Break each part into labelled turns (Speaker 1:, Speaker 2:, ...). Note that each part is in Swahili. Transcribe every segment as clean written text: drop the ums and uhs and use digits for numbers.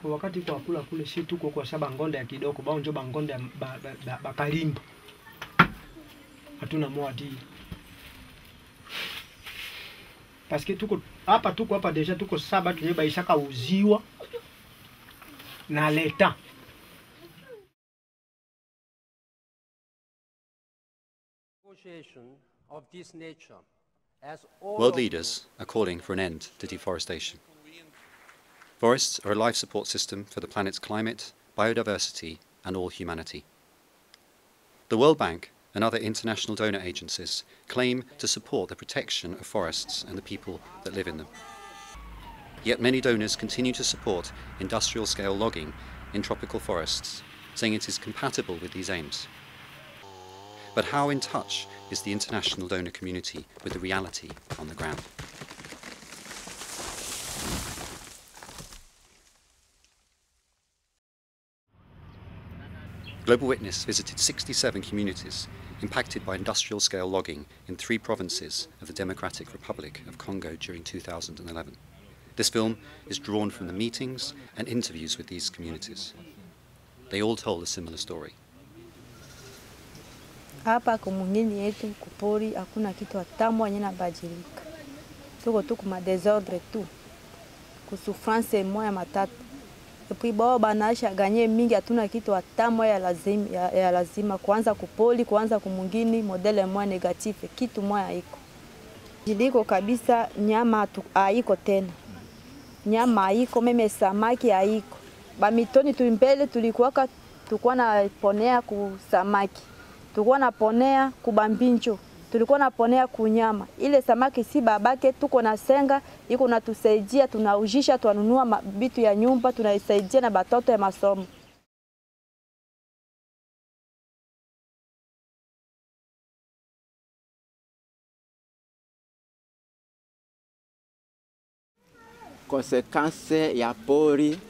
Speaker 1: wakati kwa kula kule si tuko kwa shaba ngonde ya kidoko bao njo bangonde bakalimba hatuna mwadi parce que tuko hapa deja tuko saba tunye baishaka uziwa na leta.
Speaker 2: World leaders are calling for an end to deforestation. Forests are a life support system for the planet's climate, biodiversity, and all humanity. The World Bank and other international donor agencies claim to support the protection of forests and the people that live in them. Yet many donors continue to support industrial-scale logging in tropical forests, saying it is compatible with these aims. But how in touch is the international donor community with the reality on the ground? Global Witness visited 67 communities impacted by industrial-scale logging in 3 provinces of the Democratic Republic of Congo during 2011. This film is drawn from the meetings and interviews with these communities. They all told a similar story.
Speaker 3: Hapa kumungini yetu kupori hakuna kitu hatamu yenye nabadilika. Tuko tu kuma desordre tu. Kusufrance moya matatu. Epi bao banasha ganye mingi hatuna kitu hatamu ya lazima kuanza kupoli, kuanza kumungini modele moya negative kitu moya iko. Jiliko kabisa nyama haiko tena. Nyama haiko, meme samaki haiko. Bamitoni tuimbele tulikuwa na ponea ku samaki. Tulikuwa na ponea kubambincho, tulikuwa na ponea kunyama. Ile samaki si babake tuko na senga, iko na tusaidia, tunaujisha, tunanunua bitu ya nyumba, tunaisaidia na batoto ya masomo.
Speaker 4: Konsekanse ya pori,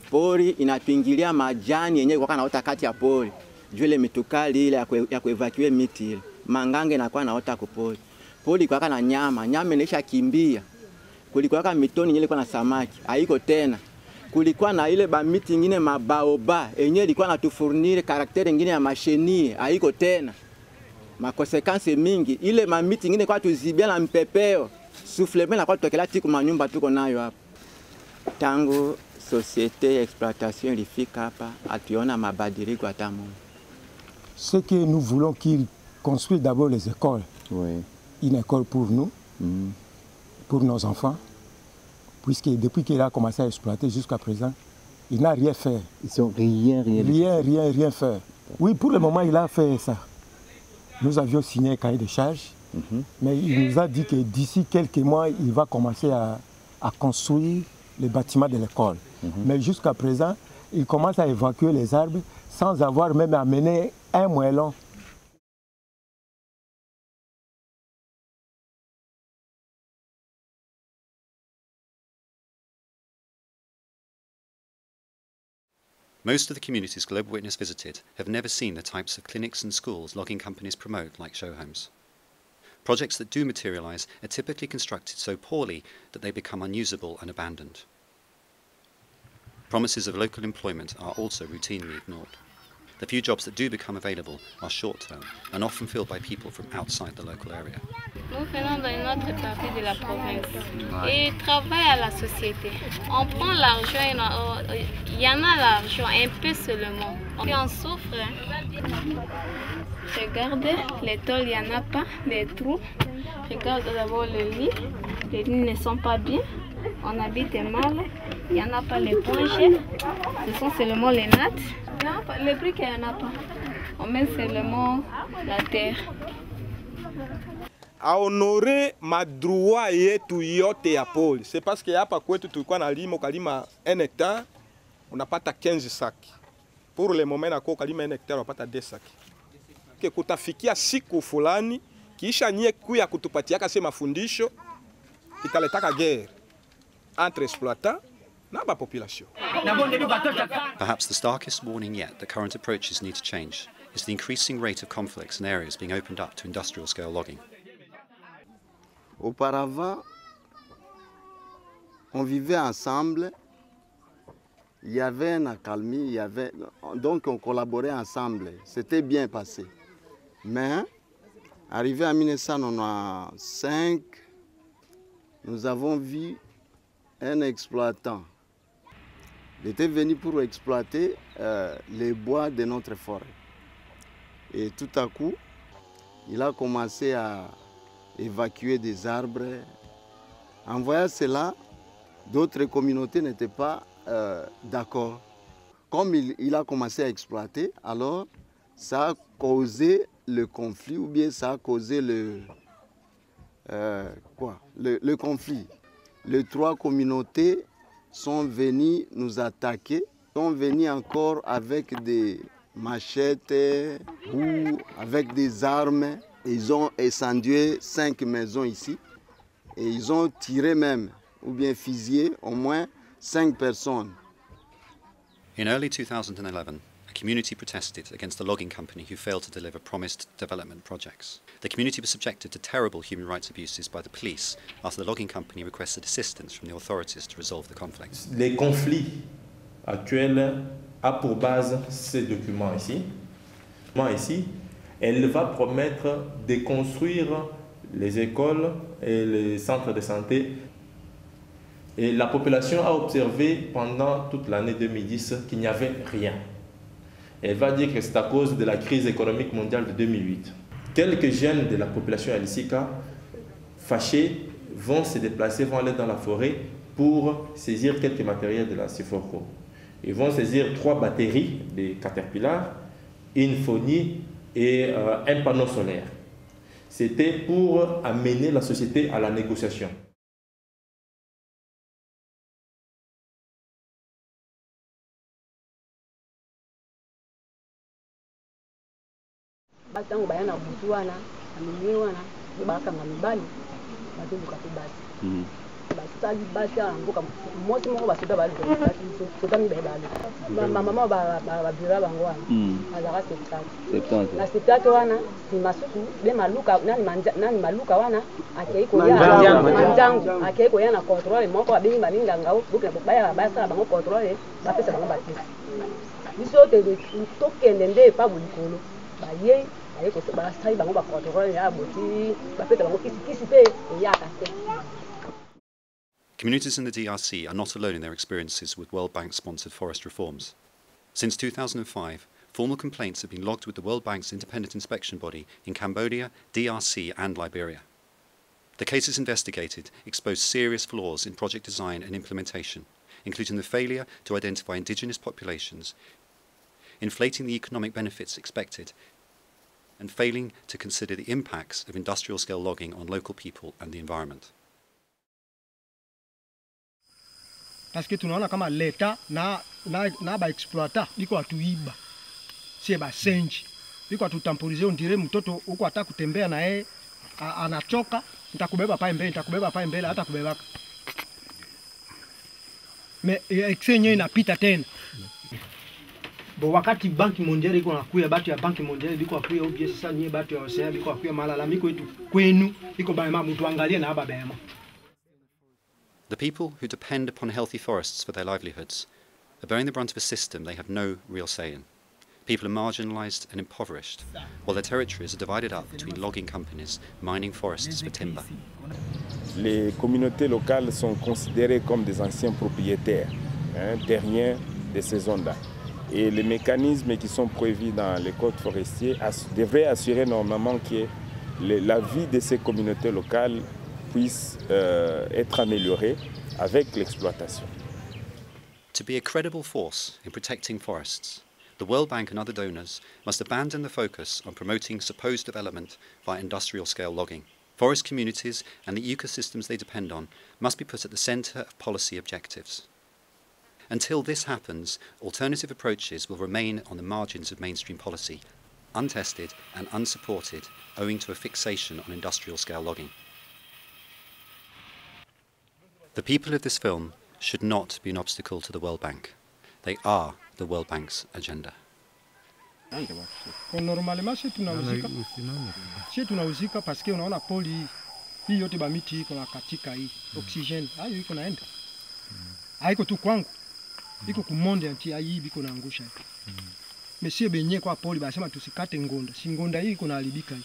Speaker 4: pori inapingilia majani yenye kwa naota kati ya pori. Jule mitukali ile ya kuevacuate miti ile. Mangange inakuwa naota kupori. Pori kwa na nyama inaisha kimbia. Kulikuwa mitoni ile kwa na samaki, haiko tena. Kulikuwa na ile ba miti nyingine mabaoba, yenyewe ilikuwa natufurnire karakteri nyingine ya mashenie, haiko tena. Makonsekansi mingi, ile mamiti nyingine kwa tuzibia na mpepeo. Soufflement na kwa tokela tiku manyumba tuko nayo hapa. Tangu société exploitation ilifika hapa, atuona mabadiliko hata moja.
Speaker 5: Ce que nous voulons qu'ils construisent d'abord les écoles.
Speaker 4: Oui.
Speaker 5: Une école pour nous, pour nos enfants, puisque depuis qu'il a commencé à exploiter jusqu'à présent, il n'a rien fait.
Speaker 4: Ils ont rien
Speaker 5: fait. Oui, pour le moment, il a fait ça. Nous avions signé un cahier de charges, mais il nous a dit que d'ici quelques mois, il va commencer à construire les bâtiments de l'école. Mais jusqu'à présent, il commence à évacuer les arbres sans avoir même amené un moellon.
Speaker 2: Most of the communities Global Witness visited have never seen the types of clinics and schools logging companies promote like show homes. Projects that do materialise are typically constructed so poorly that they become unusable and abandoned. Promises of local employment are also routinely ignored. The few jobs that do become available are short-term and often filled by people from outside the local area.
Speaker 6: Nous venons d'une autre partie de la province et travaillons à la société. On prend l'argent, il y en a l'argent, un peu seulement. Puis on souffre. Regardez, les tôles, il n'y en a pas, les trous. Regarde d'abord les lits ne sont pas bien. On habite mal, il n'y en a pas les ponches, ce sont seulement les nattes. Les briques, il n'y en a pas. On met seulement la terre.
Speaker 7: A honorer madroit yetu yote ya poli. C'est parce que hapa kwetu tulikuwa na lima, ukalima 1 hectare, unapata 15 saki. Pour le moment nako ukalima 1 hectare unapata 2 saki. Ke kutafikia siku fulani, kisha nye kuya kutupatiaka se mafundisho, ikaletaka guerre entre exploitants na ba population.
Speaker 2: Perhaps the starkest warning yet that current approaches need to change is the increasing rate of conflicts in areas being opened up to industrial-scale logging.
Speaker 8: Auparavant, on vivait ensemble il y avait une accalmie, donc on collaborait ensemble. C'était bien passé. Mais, arrivé en 1995, nous avons vu un exploitant. Il était venu pour exploiter les bois de notre forêt. Et tout à coup, il a commencé à évacuer des arbres. En voyant cela, d'autres communautés n'étaient pas d'accord. Comme il a commencé à exploiter, alors ça a causé le conflit, ou bien ça a causé le conflit. Les trois communautés sont venues nous attaquer, sont venues encore avec des machettes ou avec des armes. Ils ont incendié 5 maisons ici et ils ont tiré même, ou bien fusillé au moins 5 personnes.
Speaker 2: In early 2011, a community protested against the logging company who failed to deliver promised development projects. The community was subjected to terrible human rights abuses by the police after the logging company requested assistance from the authorities to resolve the conflict.
Speaker 9: Les conflits actuels a pour base ces documents ici. Elle va promettre de construire les écoles et les centres de santé. Et la population a observé pendant toute l'année 2010 qu'il n'y avait rien. Elle va dire que c'est à cause de la crise économique mondiale de 2008. Quelques jeunes de la population Alisika, fâchés, vont se déplacer, vont aller dans la forêt pour saisir quelques matériels de la Sephora. Ils vont saisir 3 batteries de Caterpillar, une phonie et un panneau solaire. C'était pour amener la société à la négociation.
Speaker 10: Batango bayana butu wana amini wana bakanga mibali batebuka pe basi basali basi amboka mosi moko basoda bali soda mibali bali mama babira bango wana azaka 70 na 70 wana ni masuku be maluka nani maluka wana akei ko ya manjangu akei ko ya na contrôle moko abengi balinga ngao buka baya basa bango contrôle bapesa bango batisi biso te tokende nde pa bulikolo baye
Speaker 2: Communities in the DRC are not alone in their experiences with World Bank-sponsored forest reforms. Since 2005, formal complaints have been logged with the World Bank's independent inspection body in Cambodia, DRC and Liberia. The cases investigated expose serious flaws in project design and implementation, including the failure to identify indigenous populations, inflating the economic benefits expected, and failing to consider the impacts of industrial-scale logging on local people and the environment.
Speaker 1: Parce que tunaona kama leta na ba exploiter biko atuiba. Sie ba senji. Biko atutemporize ondire mtoto uko ataka kutembea na yeye anachoka, nitakubeba pa mbele hata kubebaka. Me exenye inapita tena. Bo wakati banki mondiale iko nakuya batu ya banki mondiale biko akuya obie sasa nye batu ya osea biko akuya malalamiko yetu kwenu iko baema mtu angalie na aba baema.
Speaker 2: The people who depend upon healthy forests for their livelihoods are bearing the brunt of a system they have no real say in. People are marginalised and impoverished, while their territories are divided up between logging companies mining forests for timber.
Speaker 11: Les communautés locales sont considérées comme des anciens propriétaires terriens de ces zones-là. Et les mécanismes qui sont prévus dans les codes forestiers devraient assurer normalement que la vie de ces communautés locales puisse être améliorée avec l'exploitation.
Speaker 2: To be a credible force in protecting forests, the World Bank and other donors must abandon the focus on promoting supposed development via industrial-scale logging. Forest communities and the ecosystems they depend on must be put at the centre of policy objectives. Until this happens, alternative approaches will remain on the margins of mainstream policy, untested and unsupported, owing to a fixation on industrial-scale logging. The people of this film should not be an obstacle to the World Bank. They are the World Bank's agenda.
Speaker 1: Normalement, si tunauzika parce que unaona poli hii yote ba miti iko na katika hii oxygen hayo iko naenda. Haiko tu kwangu. Iko kumonde anti hii biko naangusha hivi. Mesie benye kwa poli basema tusikate ngonda. Si ngonda hii iko naharibika hii.